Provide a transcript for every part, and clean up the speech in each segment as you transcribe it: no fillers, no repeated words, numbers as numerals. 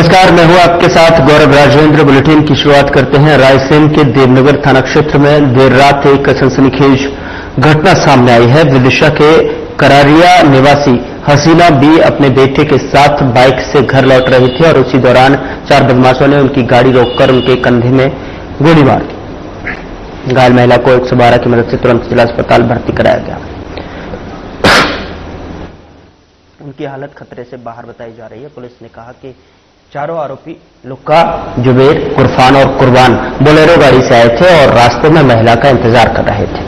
नमस्कार, मैं हूं आपके साथ गौरव राजेंद्र। बुलेटिन की शुरुआत करते हैं। रायसेन के देवनगर थाना क्षेत्र में देर रात एक सनसनीखेज घटना सामने आई है। विदिशा के करारिया निवासी हसीना बी अपने बेटे के साथ बाइक से घर लौट रही थी और उसी दौरान 4 बदमाशों ने उनकी गाड़ी रोककर उनके कंधे में गोली मार दी। घायल महिला को 112 की मदद से तुरंत जिला अस्पताल भर्ती कराया गया। उनकी हालत खतरे से बाहर बताई जा रही है। पुलिस ने कहा कि चारों आरोपी लुक्का, जुबेर, कुरफान और कुर्बान बोलेरो गाड़ी से आए थे और रास्ते में महिला का इंतजार कर रहे थे।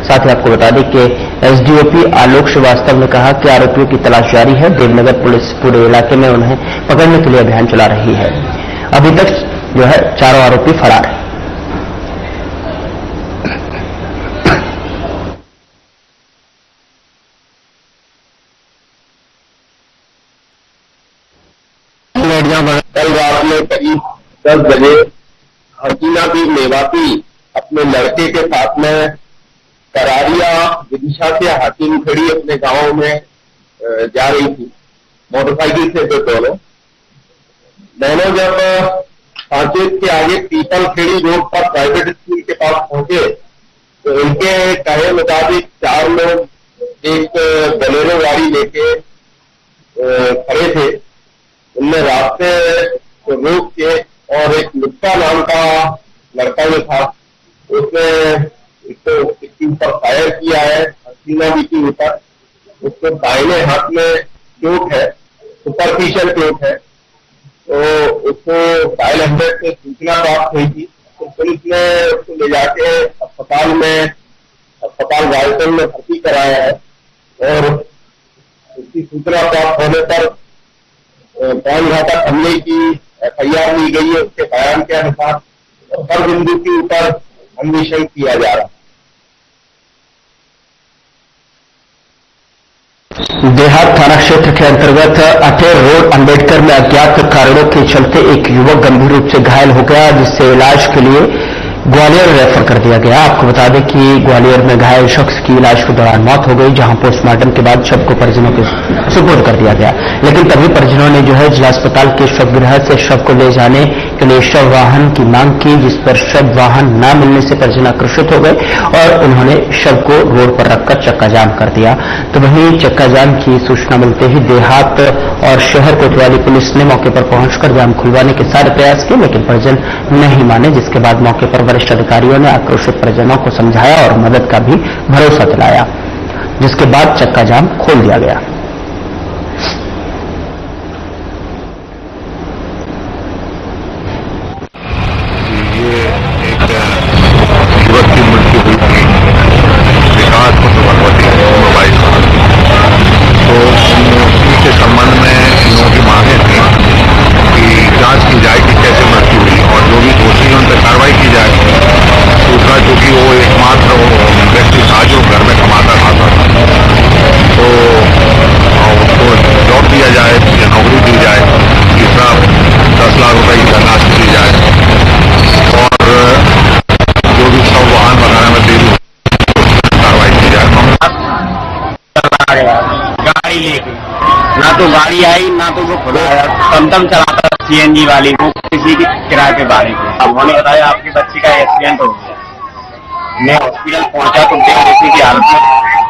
साथ ही आपको बता दें कि एसडीओपी आलोक श्रीवास्तव ने कहा कि आरोपियों की तलाश जारी है। देवनगर पुलिस पूरे इलाके में उन्हें पकड़ने के लिए अभियान चला रही है। अभी तक जो है चारों आरोपी फरार हैं। कल रात में करीब 10 बजे हसीना बी निवासी अपने लड़के के साथ में करारिया विदिशा से हाथीमुखड़ी अपने गांव में जा रही थी। मोटरसाइकिल से दोनों जब सांचेत के आगे पीपल खेड़ी रोड पर प्राइवेट स्कूल के पास पहुंचे तो उनके कहे मुताबिक 4 लोग एक बोलेरो गाड़ी लेके खड़े थे। उनने रास्ते को रोक के और एक लुक्का नाम का लड़का जो था उसने इसके ऊपर फायर किया है। हसीना बी के ऊपर उसको दाहिने हाथ में चोट है, सुपरफिशियल चोट है। तो उसको डायल 100 से सूचना प्राप्त हुई थी तो पुलिस ने उसको ले जाके अस्पताल रायसेन में भर्ती कराया है और उसकी सूचना प्राप्त होने पर प्राणघातक हमले की एफआईआर ली गई है। उसके बयान के अनुसार हर बिंदु के ऊपर अन्वेषण किया जा रहा है। देहात थाना क्षेत्र के अंतर्गत अटेर रोड अंबेडकर में अज्ञात कारणों के चलते एक युवक गंभीर रूप से घायल हो गया, जिससे इलाज के लिए ग्वालियर रेफर कर दिया गया। आपको बता दें कि ग्वालियर में घायल शख्स की इलाज के दौरान मौत हो गई, जहां पोस्टमार्टम के बाद शव को परिजनों के सुपुर्द कर दिया गया। लेकिन तभी परिजनों ने जो है जिला अस्पताल के शवगृह से शव को ले जाने के लिए शव वाहन की मांग की, जिस पर शव वाहन न मिलने से परिजन आक्रोशित हो गए और उन्होंने शव को रोड पर रखकर चक्का जाम कर दिया। तो वहीं चक्का जाम की सूचना मिलते ही देहात और शहर कोतवाली पुलिस ने मौके पर पहुंचकर जाम खुलवाने के सारे प्रयास किए, लेकिन परिजन नहीं माने, जिसके बाद मौके पर वरिष्ठ अधिकारियों ने आक्रोशित परिजनों को समझाया और मदद का भी भरोसा दिलाया, जिसके बाद चक्का जाम खोल दिया गया। ये एक युवक की मृत्यु हुई थी, विकास भगवती उम्र 22 साल। तो उसके संबंध में इन लोगों की मांगे थी कि जांच की जाए कि कैसे मृत्यु हुई और जो भी दोषी है उन पर कार्रवाई की जाए। दूसरा, क्योंकि वो एकमात्र व्यक्ति था जो घर में कमाता खाता था, तो उसको जॉब दिया जाए या नौकरी दी जाए। तीसरा, 10 लाख रुपए की धनराशि दी जाए और जो भी शव वाहन बनाने में देरी कार्रवाई की जाए। गाड़ी लेके ना तो गाड़ी आई ना तो वो खुद आया, टमटम चलाता सीएनजी वाली, वो किसी की किराए पे बारी थी। अब उन्होंने बताया आपकी बच्ची का एक्सीडेंट हो गया। मैं हॉस्पिटल पहुंचा तो बेहोशी की हालत में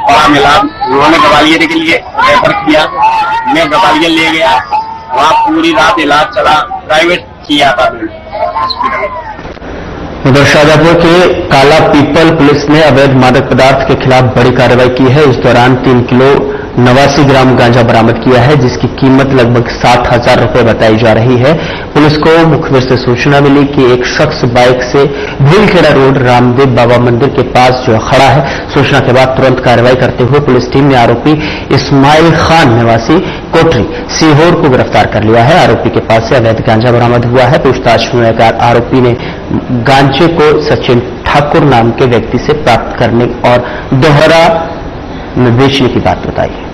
पड़ा मिला। उन्होंने ग्वालियर के लिए रेफर किया, मैं ग्वालियर ले गया, वहाँ पूरी रात इलाज चला, प्राइवेट किया था हॉस्पिटल। उधर शाजापुर के काला पीपल पुलिस ने अवैध मादक पदार्थ के खिलाफ बड़ी कार्रवाई की है। इस दौरान 3 किलो 89 ग्राम गांजा बरामद किया है, जिसकी कीमत लगभग 60,000 रुपए बताई जा रही है। पुलिस को मुखबिर से सूचना मिली कि एक शख्स बाइक से भीलखेड़ा रोड रामदेव बाबा मंदिर के पास जो खड़ा है। सूचना के बाद तुरंत कार्रवाई करते हुए पुलिस टीम ने आरोपी इस्माइल खान निवासी कोटरी सीहोर को गिरफ्तार कर लिया है। आरोपी के पास से अवैध गांजा बरामद हुआ है। पूछताछ में आरोपी ने गांजे को सचिन ठाकुर नाम के व्यक्ति से प्राप्त करने और दोहरा में बेचने की बात बताई है।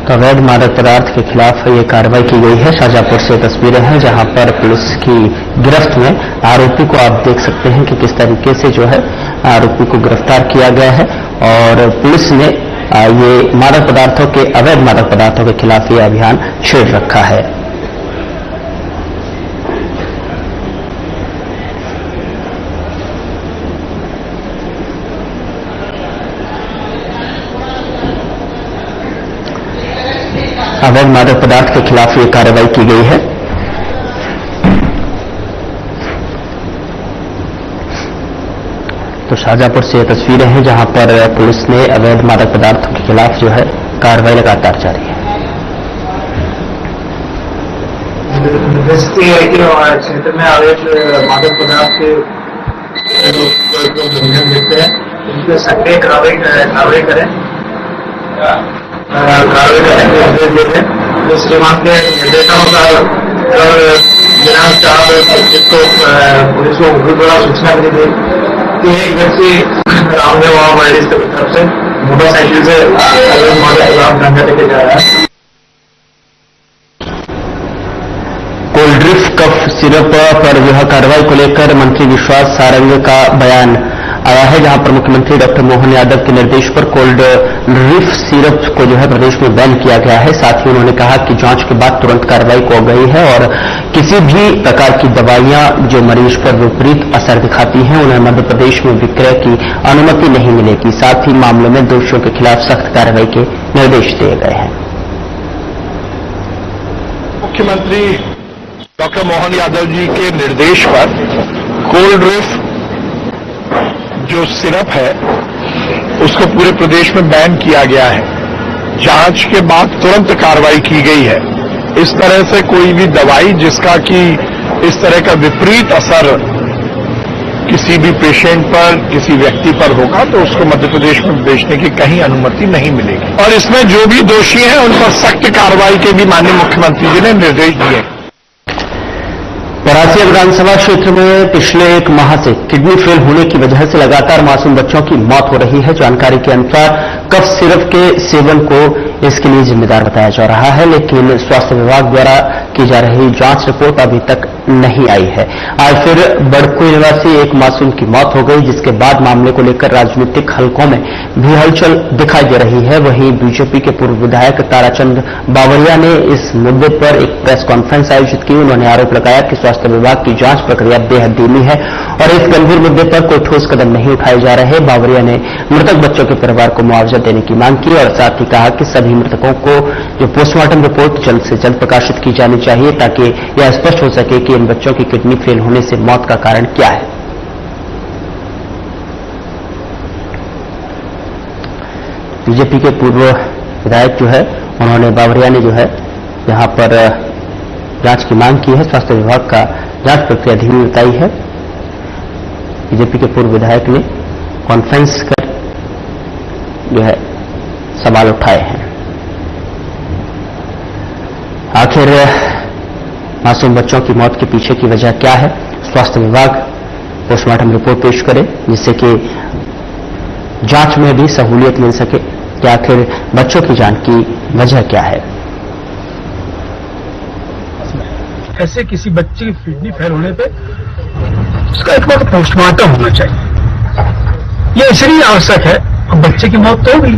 तो अवैध मादक पदार्थ के खिलाफ ये कार्रवाई की गई है। शाहजहांपुर से तस्वीरें हैं जहां पर पुलिस की गिरफ्त में आरोपी को आप देख सकते हैं कि किस तरीके से जो है आरोपी को गिरफ्तार किया गया है और पुलिस ने ये मादक पदार्थों के अवैध मादक पदार्थों के खिलाफ ये अभियान छेड़ रखा है। अवैध मादक पदार्थ के खिलाफ ये कार्रवाई की गई है। तो शाहजहांपुर से ये तस्वीरें हैं जहां पर पुलिस ने अवैध मादक पदार्थों के खिलाफ जो है कार्रवाई लगातार जारी है। क्षेत्र में अवैध मादक पदार्थ के लोग देखते हैं उनके सक्रिय कार्रवाई करें तो श्रीमान के निर्देशों का जनाब साहब जिसको पुलिस को गुरुद्वारा सूचना मिली थी कि एक व्यक्ति रामदेव वाइस की तरफ से मोटरसाइकिल से गंगा लेके जा रहा है। कोल्ड ड्रिफ्ट कफ सिरप पर यह कार्रवाई को लेकर मंत्री विश्वास सारंग का बयान आया है, जहां पर मुख्यमंत्री डॉक्टर मोहन यादव के निर्देश पर कोल्ड ड्रिफ्ट सिरप को जो है प्रदेश में बैन किया गया है। साथ ही उन्होंने कहा कि जांच के बाद तुरंत कार्रवाई को गई है और किसी भी प्रकार की दवाइयां जो मरीज पर विपरीत असर दिखाती हैं उन्हें मध्य प्रदेश में विक्रय की अनुमति नहीं मिलेगी। साथ ही मामले में दोषियों के खिलाफ सख्त कार्रवाई के निर्देश दिए गए हैं। मुख्यमंत्री डॉक्टर मोहन यादव जी के निर्देश पर कोल्ड ड्रिफ्ट जो सिरप है उसको पूरे प्रदेश में बैन किया गया है। जांच के बाद तुरंत कार्रवाई की गई है। इस तरह से कोई भी दवाई जिसका कि इस तरह का विपरीत असर किसी भी पेशेंट पर किसी व्यक्ति पर होगा तो उसको मध्य प्रदेश में बेचने की कहीं अनुमति नहीं मिलेगी और इसमें जो भी दोषी हैं उन पर सख्त कार्रवाई के भी माननीय मुख्यमंत्री जी ने निर्देश दिए। परासिया विधानसभा क्षेत्र में पिछले एक माह से किडनी फेल होने की वजह से लगातार मासूम बच्चों की मौत हो रही है। जानकारी के अनुसार कफ सिरप के सेवन को इसके लिए जिम्मेदार बताया जा रहा है, लेकिन स्वास्थ्य विभाग द्वारा की जा रही जांच रिपोर्ट अभी तक नहीं आई है। आज फिर बड़कुई निवासी एक मासूम की मौत हो गई, जिसके बाद मामले को लेकर राजनीतिक हलकों में भी हलचल दिखाई दे रही है। वहीं बीजेपी के पूर्व विधायक ताराचंद बावरिया ने इस मुद्दे पर एक प्रेस कॉन्फ्रेंस आयोजित की। उन्होंने आरोप लगाया कि स्वास्थ्य विभाग की जांच प्रक्रिया बेहद धीमी है और इस गंभीर मुद्दे पर कोई ठोस कदम नहीं उठाए जा रहे। बावरिया ने मृतक बच्चों के परिवार को मुआवजा देने की मांग की और साथ ही कहा कि सभी मृतकों को जो पोस्टमार्टम रिपोर्ट जल्द से जल्द प्रकाशित की जानी चाहिए ताकि यह स्पष्ट हो सके कि इन बच्चों की किडनी फेल होने से मौत का कारण क्या है। बीजेपी के पूर्व विधायक जो है उन्होंने बावरिया ने जो है यहां पर जांच की मांग की है। स्वास्थ्य विभाग का जांच प्रक्रिया धीमी बताई है। बीजेपी के पूर्व विधायक ने कॉन्फ्रेंस कर जो है सवाल उठाए हैं। आखिर मासूम बच्चों की मौत के पीछे की वजह क्या है? स्वास्थ्य विभाग पोस्टमार्टम रिपोर्ट पेश करे जिससे कि जांच में भी सहूलियत मिल सके कि आखिर बच्चों की जान की वजह क्या है। ऐसे किसी बच्चे की किडनी फेल होने पे उसका एक बार पोस्टमार्टम होना चाहिए। यह इसलिए आवश्यक है। अब बच्चे की मौत तो हो गई,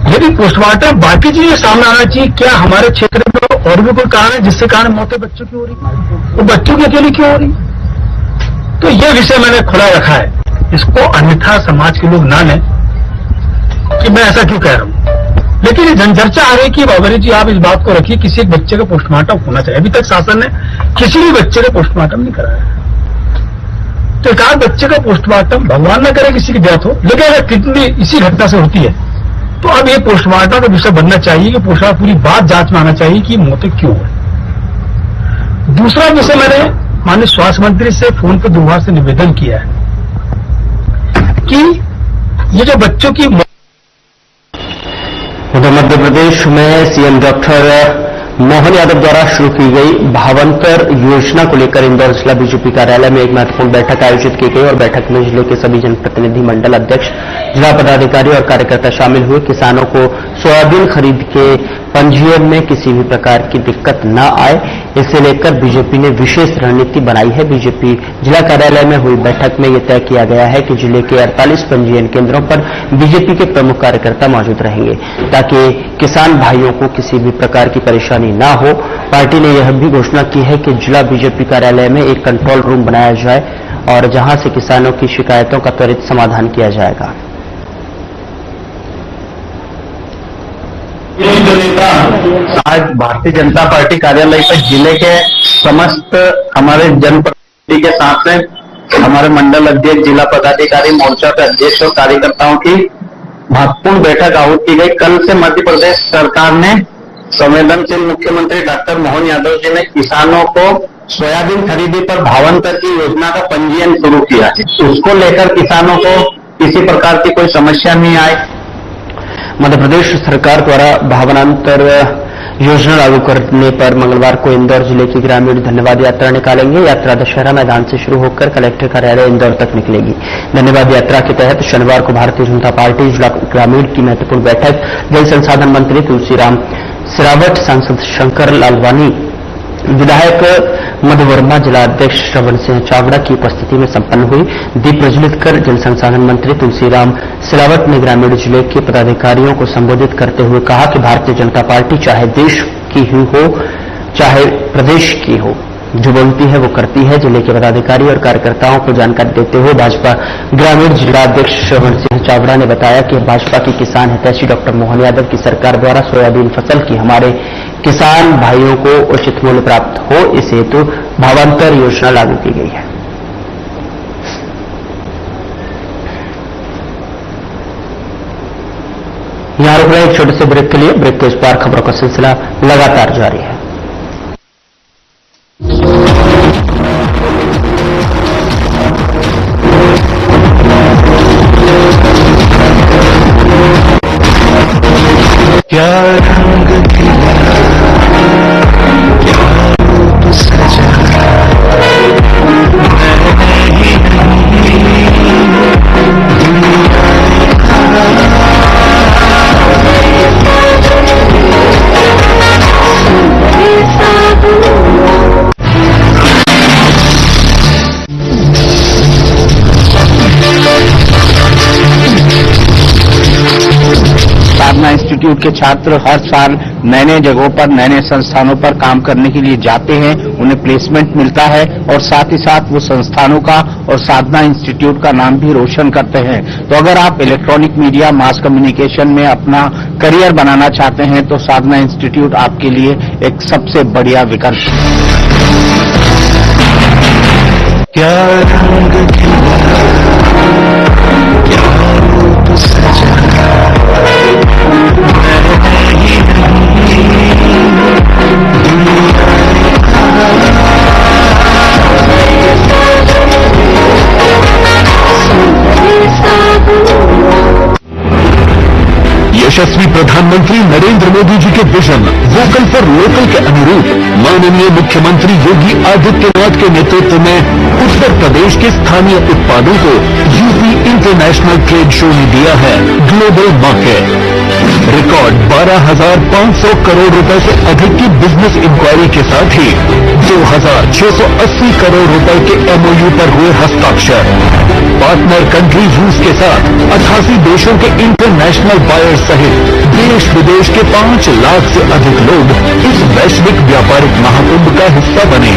यदि पोस्टमार्टम बाकी चीजें सामने आना चाहिए। क्या हमारे क्षेत्र में और भी कोई कारण है जिससे कारण मौतें बच्चों की हो रही, तो बच्चों की अकेली क्यों हो रही? तो यह विषय मैंने खुला रखा है। इसको अन्यथा समाज के लोग ना लें कि मैं ऐसा क्यों कह रहा हूं, लेकिन ये जनचर्चा आ रही है कि बाबरी जी आप इस बात को रखिए किसी एक बच्चे का पोस्टमार्टम होना चाहिए। अभी तक शासन ने किसी भी बच्चे का पोस्टमार्टम नहीं कराया। तो एक आध बच्चे का पोस्टमार्टम, भगवान न करे किसी की डेथ हो, लेकिन अगर किडनी इसी घटना से होती है तो अब ये पोस्टमार्टम का विषय बनना चाहिए कि पोस्टमार्टम पूरी बात जांच में आना चाहिए कि मौतें क्यों हुई। दूसरा विषय मैंने माननीय स्वास्थ्य मंत्री से फोन पर 2 बार से निवेदन किया है कि ये जो बच्चों की उधर मध्य प्रदेश में सीएम डॉक्टर मोहन यादव द्वारा शुरू की गई भावांतर योजना को लेकर इंदौर जिला बीजेपी कार्यालय में एक महत्वपूर्ण बैठक आयोजित की गई और बैठक में जिले के सभी जनप्रतिनिधि मंडल अध्यक्ष, जिला पदाधिकारी और कार्यकर्ता शामिल हुए। किसानों को सोयाबीन खरीद के पंजीयन में किसी भी प्रकार की दिक्कत न आए, इसे लेकर बीजेपी ने विशेष रणनीति बनाई है। बीजेपी जिला कार्यालय में हुई बैठक में यह तय किया गया है कि जिले के 48 पंजीयन केंद्रों पर बीजेपी के प्रमुख कार्यकर्ता मौजूद रहेंगे ताकि किसान भाइयों को किसी भी प्रकार की परेशानी न हो। पार्टी ने यह भी घोषणा की है कि जिला बीजेपी कार्यालय में एक कंट्रोल रूम बनाया जाए और जहां से किसानों की शिकायतों का त्वरित समाधान किया जाएगा। आज भारतीय जनता पार्टी कार्यालय पर जिले के समस्त हमारे जनप्रतिनिधि के साथ में हमारे मंडल अध्यक्ष, जिला पदाधिकारी, मोर्चा के अध्यक्ष और कार्यकर्ताओं की महत्वपूर्ण बैठक आहूत की गई। कल से मध्य प्रदेश सरकार ने संवेदनशील मुख्यमंत्री डॉक्टर मोहन यादव जी ने किसानों को सोयाबीन खरीदी पर भावांतर की योजना का पंजीयन शुरू किया है। उसको लेकर किसानों को किसी प्रकार की कोई समस्या नहीं आए। मध्य प्रदेश सरकार द्वारा भावांतर योजना लागू करने पर मंगलवार को इंदौर जिले की ग्रामीण धन्यवाद यात्रा निकालेंगे। यात्रा दशहरा मैदान से शुरू होकर कलेक्टर कार्यालय इंदौर तक निकलेगी। धन्यवाद यात्रा के तहत शनिवार को भारतीय जनता पार्टी जिला ग्रामीण की महत्वपूर्ण बैठक जल संसाधन मंत्री तुलसीराम सिलावट, सांसद शंकर लालवानी, विधायक मधु वर्मा, जिला अध्यक्ष श्रवण सिंह चावड़ा की उपस्थिति में संपन्न हुई। दीप प्रज्वलित कर जल संसाधन मंत्री तुलसीराम सिलावट ने ग्रामीण जिले के पदाधिकारियों को संबोधित करते हुए कहा कि भारतीय जनता पार्टी चाहे देश की ही हो चाहे प्रदेश की हो, जो बोलती है वो करती है। जिले के पदाधिकारी और कार्यकर्ताओं को जानकारी देते हुए भाजपा ग्रामीण जिला अध्यक्ष श्रवण सिंह चावड़ा ने बताया कि भाजपा की किसान हितैषी डॉक्टर मोहन यादव की सरकार द्वारा सोयाबीन फसल की हमारे किसान भाइयों को उचित मूल्य प्राप्त हो, इस हेतु भावांतर योजना लागू की गई है। यहां रुक रहे एक छोटे से ब्रेक के लिए। ब्रेक के इस बार खबरों का सिलसिला लगातार जारी है। क्या रंग खिला, क्या रूप सजा, मैंने ही साधना इंस्टीट्यूट के छात्र हर साल नए नए जगहों पर, नए नए संस्थानों पर काम करने के लिए जाते हैं। उन्हें प्लेसमेंट मिलता है और साथ ही साथ वो संस्थानों का और साधना इंस्टीट्यूट का नाम भी रोशन करते हैं। तो अगर आप इलेक्ट्रॉनिक मीडिया, मास कम्युनिकेशन में अपना करियर बनाना चाहते हैं तो साधना इंस्टीट्यूट आपके लिए एक सबसे बढ़िया विकल्प है। क्या रंग खिला, क्या रूप सजा, यशस्वी प्रधानमंत्री नरेंद्र मोदी जी के विजन वोकल फॉर लोकल के अनुरूप माननीय मुख्यमंत्री योगी आदित्यनाथ के नेतृत्व में उत्तर प्रदेश के स्थानीय उत्पादों को यूपी इंटरनेशनल ट्रेड शो ने दिया है ग्लोबल मार्केट। रिकॉर्ड 12,500 करोड़ रुपए से अधिक की बिजनेस इंक्वायरी के साथ ही 2,680 करोड़ रुपए के एमओयू पर हुए हस्ताक्षर। पार्टनर कंट्री रूस के साथ 88 देशों के इंटरनेशनल बायर्स सहित देश विदेश के 5 लाख से अधिक लोग इस वैश्विक व्यापारिक महाकुंभ का हिस्सा बने।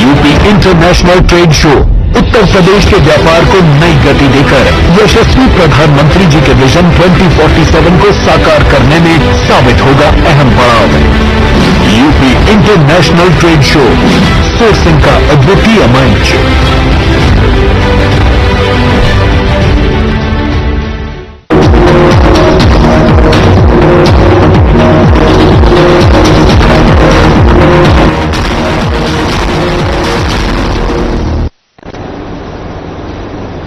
UP international trade show Uttar Pradesh के व्यापार को नई गति देकर यशस्वी प्रधानमंत्री जी के विजन 2047 को साकार करने में साबित होगा अहम पड़ाव। UP international trade show sourcing का अद्वितीय मंच।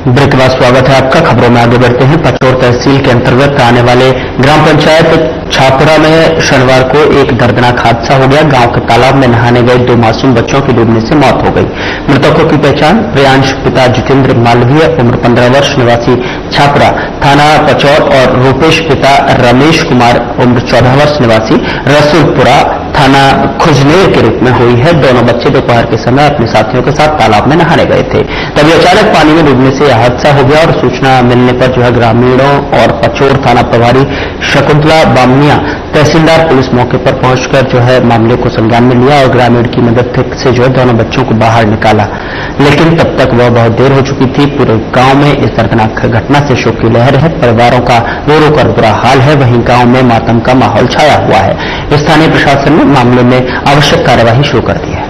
ब्रेक के बाद स्वागत है आपका। खबरों में आगे बढ़ते हैं। पचौर तहसील के अंतर्गत आने वाले ग्राम पंचायत छापुरा में शनिवार को एक दर्दनाक हादसा हो गया। गांव के तालाब में नहाने गए 2 मासूम बच्चों की डूबने से मौत हो गई। मृतकों की पहचान प्रियांश पिता जितेंद्र मालवीय उम्र 15 वर्ष निवासी छापुरा थाना पचौर और रूपेश पिता रमेश कुमार उम्र 14 वर्ष निवासी रसूलपुरा थाना खुजनेर के रूप में हुई है। दोनों बच्चे दोपहर के समय अपने साथियों के साथ तालाब में नहाने गए थे, तभी अचानक पानी में डूबने से यह हादसा हो गया और सूचना मिलने पर ग्रामीणों और पचौर थाना प्रभारी शकुंतला बामनिया तहसीलदार पुलिस मौके पर पहुंचकर मामले को संज्ञान में लिया और ग्रामीण की मदद से दोनों बच्चों को बाहर निकाला, लेकिन तब तक वह बहुत देर हो चुकी थी। पूरे गांव में इस दर्दनाक घटना से शोक की लहर है। परिवारों का रो रो कर बुरा हाल है। वहीं गांव में मातम का माहौल छाया हुआ है। स्थानीय प्रशासन ने मामले में आवश्यक कार्यवाही शुरू कर दी है।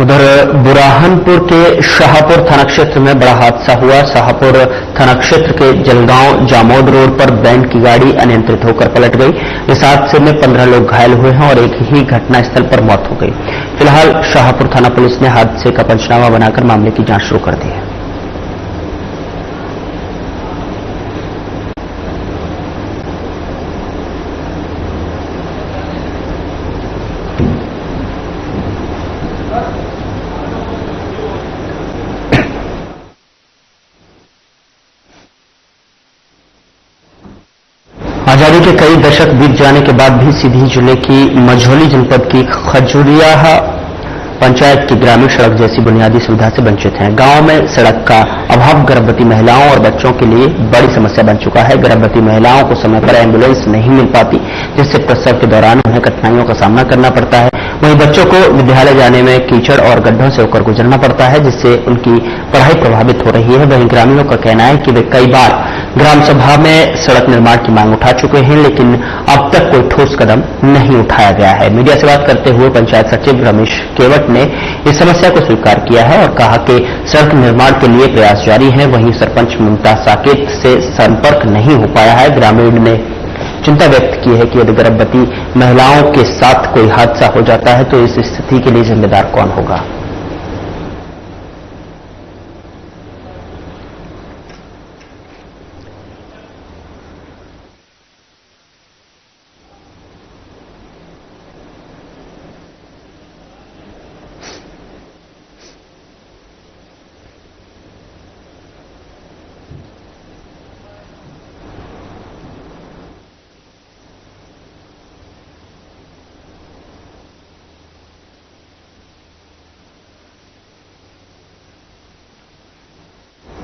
उधर बुरहानपुर के शाहपुर थाना क्षेत्र में बड़ा हादसा हुआ। शाहपुर थाना क्षेत्र के जलगांव जामोद रोड पर बैंड की गाड़ी अनियंत्रित होकर पलट गई। इस हादसे में 15 लोग घायल हुए हैं और एक ही घटनास्थल पर मौत हो गई। फिलहाल शाहपुर थाना पुलिस ने हादसे का पंचनामा बनाकर मामले की जांच शुरू कर दी है। आजादी के कई दशक बीत जाने के बाद भी सीधी जिले की मझौली जनपद की खजुरिया पंचायत की ग्रामीण सड़क जैसी बुनियादी सुविधा से वंचित हैं। गांव में सड़क का अभाव गर्भवती महिलाओं और बच्चों के लिए बड़ी समस्या बन चुका है। गर्भवती महिलाओं को समय पर एम्बुलेंस नहीं मिल पाती, जिससे प्रसव के दौरान उन्हें कठिनाइयों का सामना करना पड़ता है। वहीं बच्चों को विद्यालय जाने में कीचड़ और गड्ढों से होकर गुजरना पड़ता है, जिससे उनकी पढ़ाई प्रभावित हो रही है। वहीं ग्रामीणों का कहना है कि वे कई बार ग्राम सभा में सड़क निर्माण की मांग उठा चुके हैं, लेकिन अब तक कोई ठोस कदम नहीं उठाया गया है। मीडिया से बात करते हुए पंचायत सचिव रमेश केवट ने इस समस्या को स्वीकार किया है और कहा कि सड़क निर्माण के लिए प्रयास जारी है। वहीं सरपंच ममता साकेत से संपर्क नहीं हो पाया है। ग्रामीण ने चिंता व्यक्त की है कि यदि गर्भवती महिलाओं के साथ कोई हादसा हो जाता है तो इस स्थिति के लिए जिम्मेदार कौन होगा।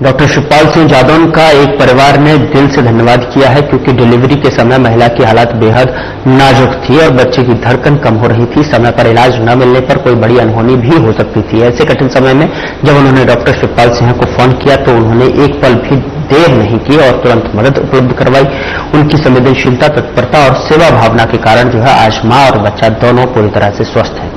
डॉक्टर शिवपाल सिंह जादौन का एक परिवार ने दिल से धन्यवाद किया है, क्योंकि डिलीवरी के समय महिला की हालत बेहद नाजुक थी और बच्चे की धड़कन कम हो रही थी। समय पर इलाज न मिलने पर कोई बड़ी अनहोनी भी हो सकती थी। ऐसे कठिन समय में जब उन्होंने डॉक्टर शिवपाल सिंह को फोन किया तो उन्होंने एक पल भी देर नहीं की और तुरंत मदद उपलब्ध करवाई। उनकी संवेदनशीलता, तत्परता और सेवा भावना के कारण आज मां और बच्चा दोनों पूरी तरह से स्वस्थ है।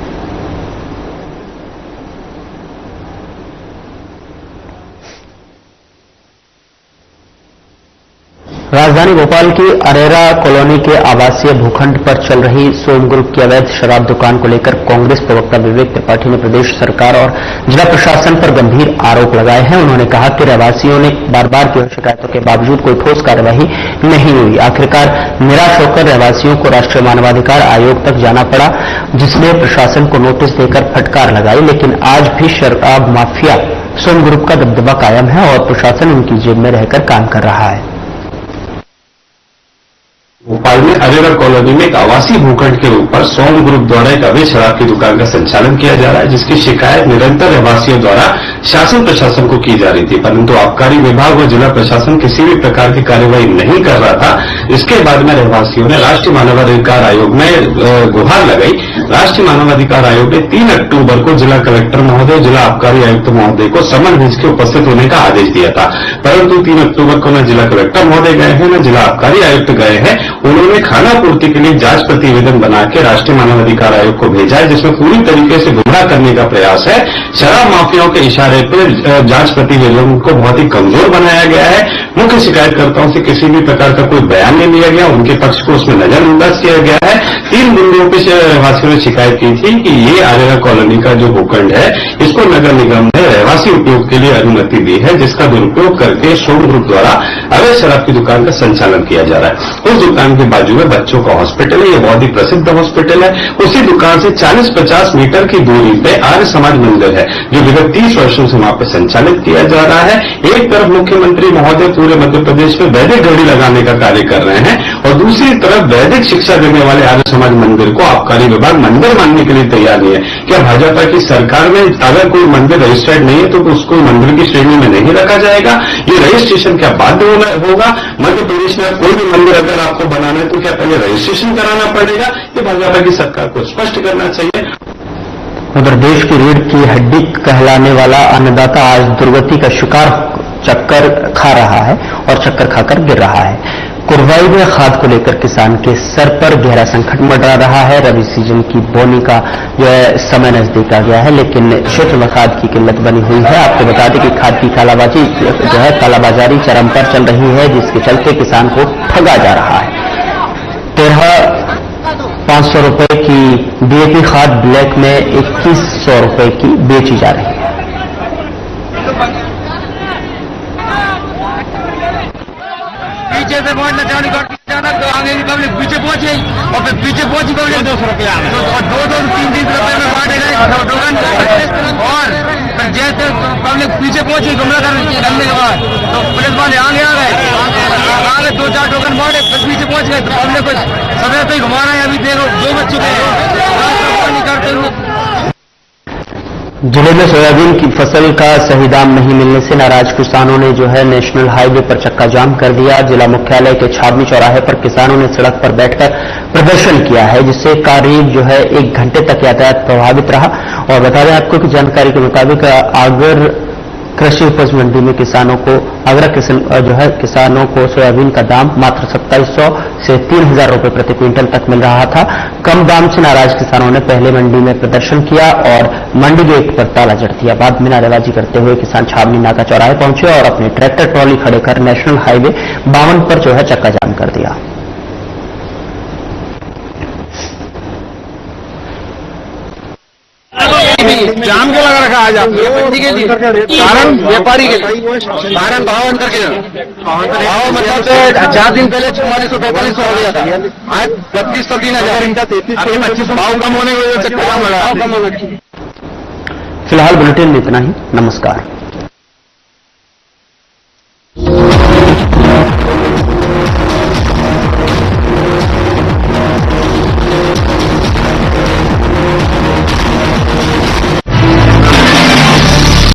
राजधानी भोपाल की अरेरा कॉलोनी के आवासीय भूखंड पर चल रही सोम ग्रुप की अवैध शराब दुकान को लेकर कांग्रेस प्रवक्ता विवेक त्रिपाठी ने प्रदेश सरकार और जिला प्रशासन पर गंभीर आरोप लगाए हैं। उन्होंने कहा कि रहवासियों ने बार-बार की शिकायतों के बावजूद कोई ठोस कार्यवाही नहीं हुई। आखिरकार निराश होकर रहवासियों को राष्ट्रीय मानवाधिकार आयोग तक जाना पड़ा, जिसने प्रशासन को नोटिस देकर फटकार लगाई, लेकिन आज भी शराब माफिया सोम ग्रुप का दबदबा कायम है और प्रशासन उनकी जेब में रहकर काम कर रहा है। भोपाल में अरेरा कॉलोनी में एक आवासीय भूखंड के ऊपर सोम ग्रुप द्वारा एक अवैध शराब की दुकान का संचालन किया जा रहा है, जिसकी शिकायत निरंतर रहवासियों द्वारा शासन प्रशासन को की जा रही थी, परंतु आबकारी विभाग व जिला प्रशासन किसी भी प्रकार की कार्यवाही नहीं कर रहा था। इसके बाद में रहवासियों ने राष्ट्रीय मानवाधिकार आयोग में गुहार लगाई। राष्ट्रीय मानवाधिकार आयोग ने 3 अक्टूबर को जिला कलेक्टर महोदय, जिला आबकारी आयुक्त महोदय को समन भेज के उपस्थित होने का आदेश दिया था, परंतु 3 अक्टूबर को न जिला कलेक्टर महोदय गए हैं, न जिला आबकारी आयुक्त गए हैं उन्होंने खाना पूर्ति के लिए जांच प्रतिवेदन बना के राष्ट्रीय मानवाधिकार आयोग को भेजा है, जिसमें पूरी तरीके से गुमराह करने का प्रयास है। शराब माफियाओं के इशारे पर जांच प्रतिवेदन को बहुत ही कमजोर बनाया गया है। मुख्य शिकायतकर्ताओं से किसी भी प्रकार का कोई बयान नहीं लिया गया, उनके पक्ष को उसमें नजरअंदाज किया गया है। 3 बिंदुओं पर रहवासियों ने शिकायत की थी कि ये आरेरा कॉलोनी का जो भूखंड है, इसको नगर निगम ने रहवासी उपयोग के लिए अनुमति दी है, जिसका दुरुपयोग करके सोम ग्रुप द्वारा अवैध शराब की दुकान का संचालन किया जा रहा है। उस दुकान के बाजू में बच्चों का हॉस्पिटल है, ये बहुत ही प्रसिद्ध हॉस्पिटल है। उसी दुकान से 40-50 मीटर की दूरी पे आर्य समाज मंदिर है, जो विगत 30 वर्षों से वहां पर संचालित किया जा रहा है। एक तरफ मुख्यमंत्री महोदय पूरे मध्य प्रदेश में वैदिक घड़ी लगाने का कार्य कर रहे हैं और दूसरी तरफ वैदिक शिक्षा देने वाले आर्य समाज मंदिर को आबकारी विभाग मंदिर मानने के लिए तैयार नहीं है। क्या भाजपा की सरकार में अगर कोई मंदिर रजिस्टर्ड नहीं है तो उसको मंदिर की श्रेणी में नहीं रखा जाएगा? ये रजिस्ट्रेशन क्या बाध्य होगा? मध्य प्रदेश में कोई भी मंदिर अगर आपको बनाना है तो क्या पहले रजिस्ट्रेशन कराना पड़ेगा? ये भाजपा की सरकार को स्पष्ट करना चाहिए। उधर देश की रीढ़ की हड्डी कहलाने वाला अन्नदाता आज दुर्गति का शिकार चक्कर खा रहा है और चक्कर खाकर गिर रहा है। कुरवाई में खाद को लेकर किसान के सर पर गहरा संकट मंडरा रहा है। रबी सीजन की बोनी का जो है समय नजदीक आ गया है, लेकिन क्षेत्र में खाद की किल्लत बनी हुई है। आपको बता दें कि खाद की कालाबाजारी चरम पर चल रही है, जिसके चलते किसान को ठगा जा रहा है। 500 रुपए की डीएपी खाद ब्लैक में 2100 रुपए की बेची जा रही है। पीछे से वोट नचाने तो आगे की पब्लिक पीछे पहुंची और फिर पीछे पहुंची पब्लिक 200 रुपया और 2-3 रुपए में बांटे गए टोकन। और जैसे पब्लिक पीछे पहुंची गुमराह करने के बाद तो पुलिस वाले आगे आ गए, आगे 2-4 टोकन बांटे, फिर पीछे पहुंच गए तो पब्लिक को समय तो ही घुमा रहे हैं। अभी देखो 2 बज चुके हैं करते हुए। जिले में सोयाबीन की फसल का सही दाम नहीं मिलने से नाराज किसानों ने जो है नेशनल हाईवे पर चक्का जाम कर दिया। जिला मुख्यालय के छावनी चौराहे पर किसानों ने सड़क पर बैठकर प्रदर्शन किया है, जिससे करीब जो है 1 घंटे तक यातायात प्रभावित रहा। और बता दें आपको कि जानकारी के मुताबिक आगर कृषि उपज मंडी में किसानों को सोयाबीन का दाम मात्र 2700 से 3000 रुपए प्रति क्विंटल तक मिल रहा था। कम दाम से नाराज किसानों ने पहले मंडी में प्रदर्शन किया और मंडी गेट पर ताला जड़ दिया। बाद में नारेबाजी करते हुए किसान छावनी नाका चौराहे पहुंचे और अपने ट्रैक्टर ट्रॉली खड़े कर नेशनल हाईवे 52 पर जो है चक्का जाम कर दिया। जाम क्यों लगा रखा आज आपने? कारण व्यापारी के कारण भाव अंतर के भाव मतलब से 4 दिन पहले 4400-4500 हो गया था, आज 3200-3000 भाव कम होने की वजह से कम लगा। फिलहाल बुलेटिन में इतना ही। नमस्कार।